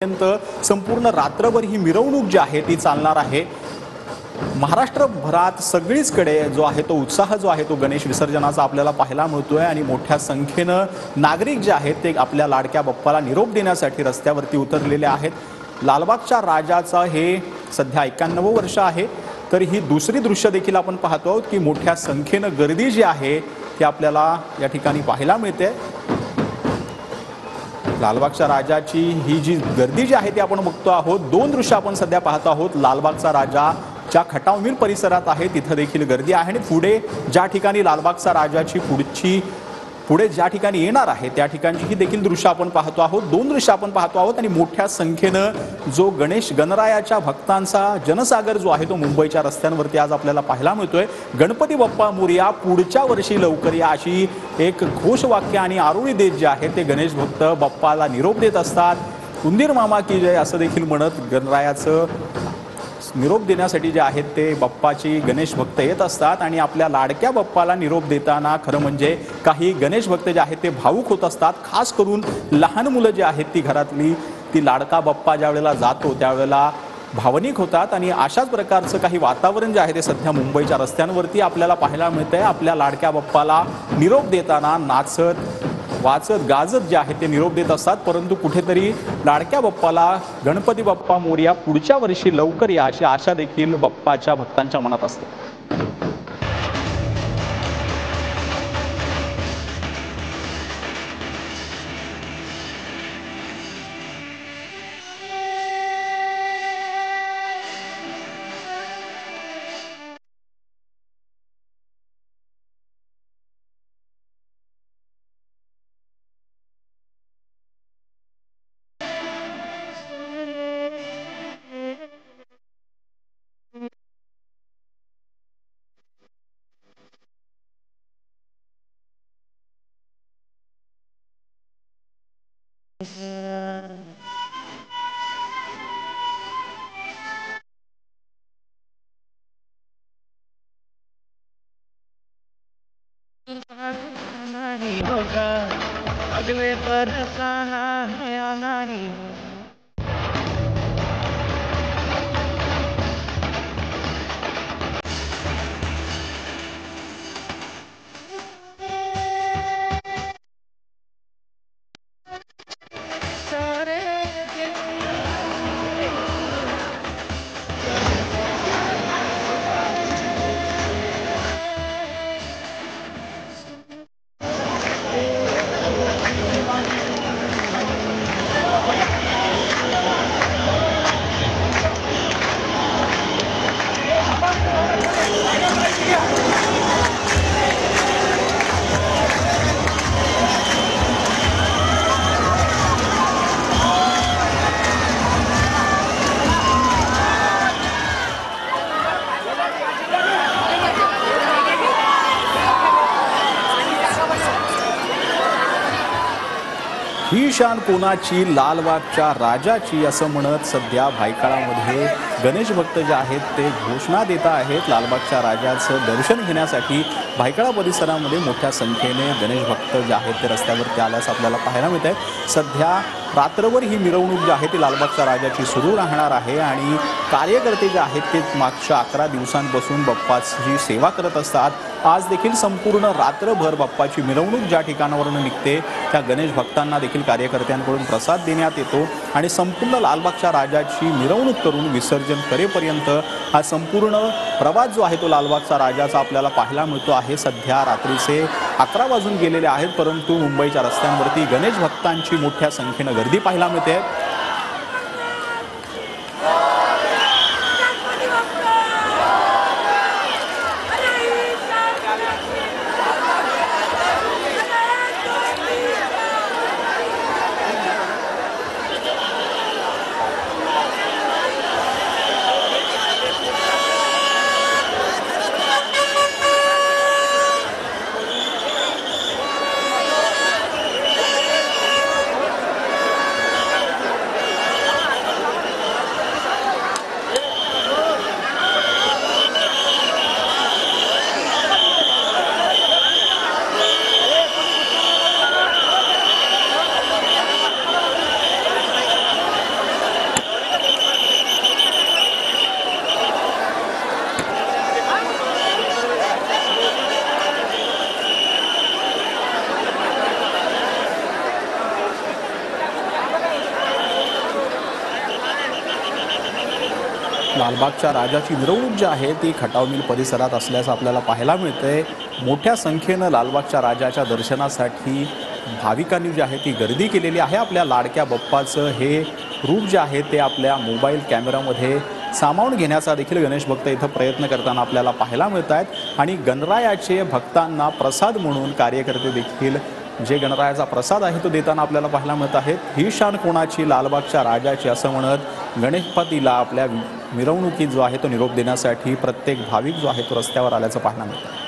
पर्यंत संपूर्ण रात्रभर ही मिरवणूक जी आहे ती चालणार आहे। महाराष्ट्रभरात सगळीचकडे जो आहे तो उत्साह जो आहे तो गणेश विसर्जनाचा आपल्याला पाहायला मिळतोय आणि मोठ्या संख्येने नागरिक जे आहेत ते आपल्या लाडक्या बाप्पाला निरोप देण्यासाठी रस्त्यावरती उतरलेले आहेत। लालबागच्या राजाचा हे सध्या 91 वर्ष आहे, तर ही दुसरी दृश्य देखील आपण पाहतो आहोत की मोठ्या संख्येने गर्दी जी आहे ती आपल्याला या ठिकाणी पाहायला मिळते। लालबागच्या राजाची ही जी गर्दी जी आहे ती आपण बघतो आहोत। दोन दृश्य आपण सध्या पाहतो आहोत। लालबागचा राजा ज्या खटाव मिल परिसरात आहे तिथे देखील गर्दी आहे आणि पुढे ज्या ठिकाणी लालबागचा राजाची पुढे ज्या ठिकाणी येणार आहे त्या ठिकाणची ही देखील दृश्य आपण पाहतो आहोत। दोन दृश्य आपण पाहतो आहोत आणि मोठ्या संख्येने जो गणेश गणरायाच्या भक्तांचा जनसागर जो आहे तो मुंबईच्या रस्त्यांवरती आज आपल्याला पाहायला मिळतोय। गणपती बाप्पा मोरया, पुढच्या वर्षी लवकर या, अशी एक घोषवाक्य आणि आरोळी देत जे आहे ते गणेश भक्त बाप्पाला निरोप देत असतात। उंदीर मामा की जय असं देखील म्हणत गणरायाचं निरोप देण्यासाठी जे आहेत ते बाप्पाची गणेश भक्त येत असतात आणि आपल्या लाडक्या बाप्पाला निरोप देताना खरं म्हणजे काही गणेश भक्त जे आहेत ते भावुक होत असतात। खास करून लहान मुलं जे आहेत ती घरातली ती लाडका बाप्पा ज्या वेळेला जातो त्यावेळेला भावनिक होतात आणि अशाच प्रकारचं काही वातावरण जे आहे ते सध्या मुंबईच्या रस्त्यांवरती आपल्याला पाहायला मिळतंय। आपल्या लाडक्या बाप्पाला निरोप देताना नाचत वाचत गाजत जे आहे ते निरोप देत असतात, परंतु कुठेतरी लाडक्या बाप्पाला गणपती बाप्पा मोरया, पुढच्या वर्षी लवकर या, अशी आशा देखील बाप्पाच्या भक्तांच्या मनात असते। अगले पर ही शान कोणाची, लालबागच्या राजाची असं म्हणत सध्या भायखळामध्ये गणेश भक्त जे आहेत ते घोषणा देत आहेत। लालबागच्या राजाचं दर्शन घेण्यासाठी भायखळा परिसरामध्ये मोठ्या संख्येने गणेश भक्त जे आहेत ते रस्त्यावरती आल्यास आपल्याला पाहायला मिळत आहे। सध्या रात्रभर ही मिरवणूक जी आहे ती लालबागच्या राजाची सुरू राहणार आहे आणि कार्यकर्ते जे आहेत ते मागच्या 11 दिवसांपासून बाप्पाची सेवा करत असतात। आज देखील संपूर्ण रात्रभर बाप्पाची मिरवणूक ज्या ठिकाणावरून निघते त्या गणेश भक्तांना देखील कार्यकर्त्यांकडून प्रसाद देण्यात येतो आणि संपूर्ण लालबागच्या राजाची मिरवणूक करून विसर्जन करेपर्यंत हा संपूर्ण प्रवास जो आहे तो लालबागचा राजाचा आपल्याला पाहायला मिळतो आहे। सध्या रात्रीचे 11 वाजून गेलेले आहेत, परंतु मुंबईच्या रस्त्यांवरती गणेश भक्तांची मोठ्या संख्येने गर्दी पाहायला मिळते। लालबागच्या राजाची मिरवणूक जी आहे ती खटाव मिल परिसरात असल्याचं आपल्याला पाहायला मिळतंय। मोठ्या संख्येनं लालबागच्या राजाच्या दर्शनासाठी भाविकांनी जी आहे ती गर्दी केलेली आहे। आपल्या लाडक्या बाप्पाचं हे रूप जे आहे ते आपल्या मोबाईल कॅमेरामध्ये सामावून घेण्याचा देखील गणेश भक्त इथं प्रयत्न करताना आपल्याला पाहायला मिळत आहेत। आणि गणरायाचे भक्तांना प्रसाद म्हणून कार्यकर्ते देखील जे गणरायाचा प्रसाद आहे तो देताना आपल्याला पाहायला मिळत आहेत। ही शान कोणाची, लालबागच्या राजाची असं म्हणत गणपतीला आपल्या मिरवणुकीत जो आहे तो निरोप देण्यासाठी प्रत्येक भाविक जो आहे तो रस्त्यावर आल्याचं पाहायला मिळतं।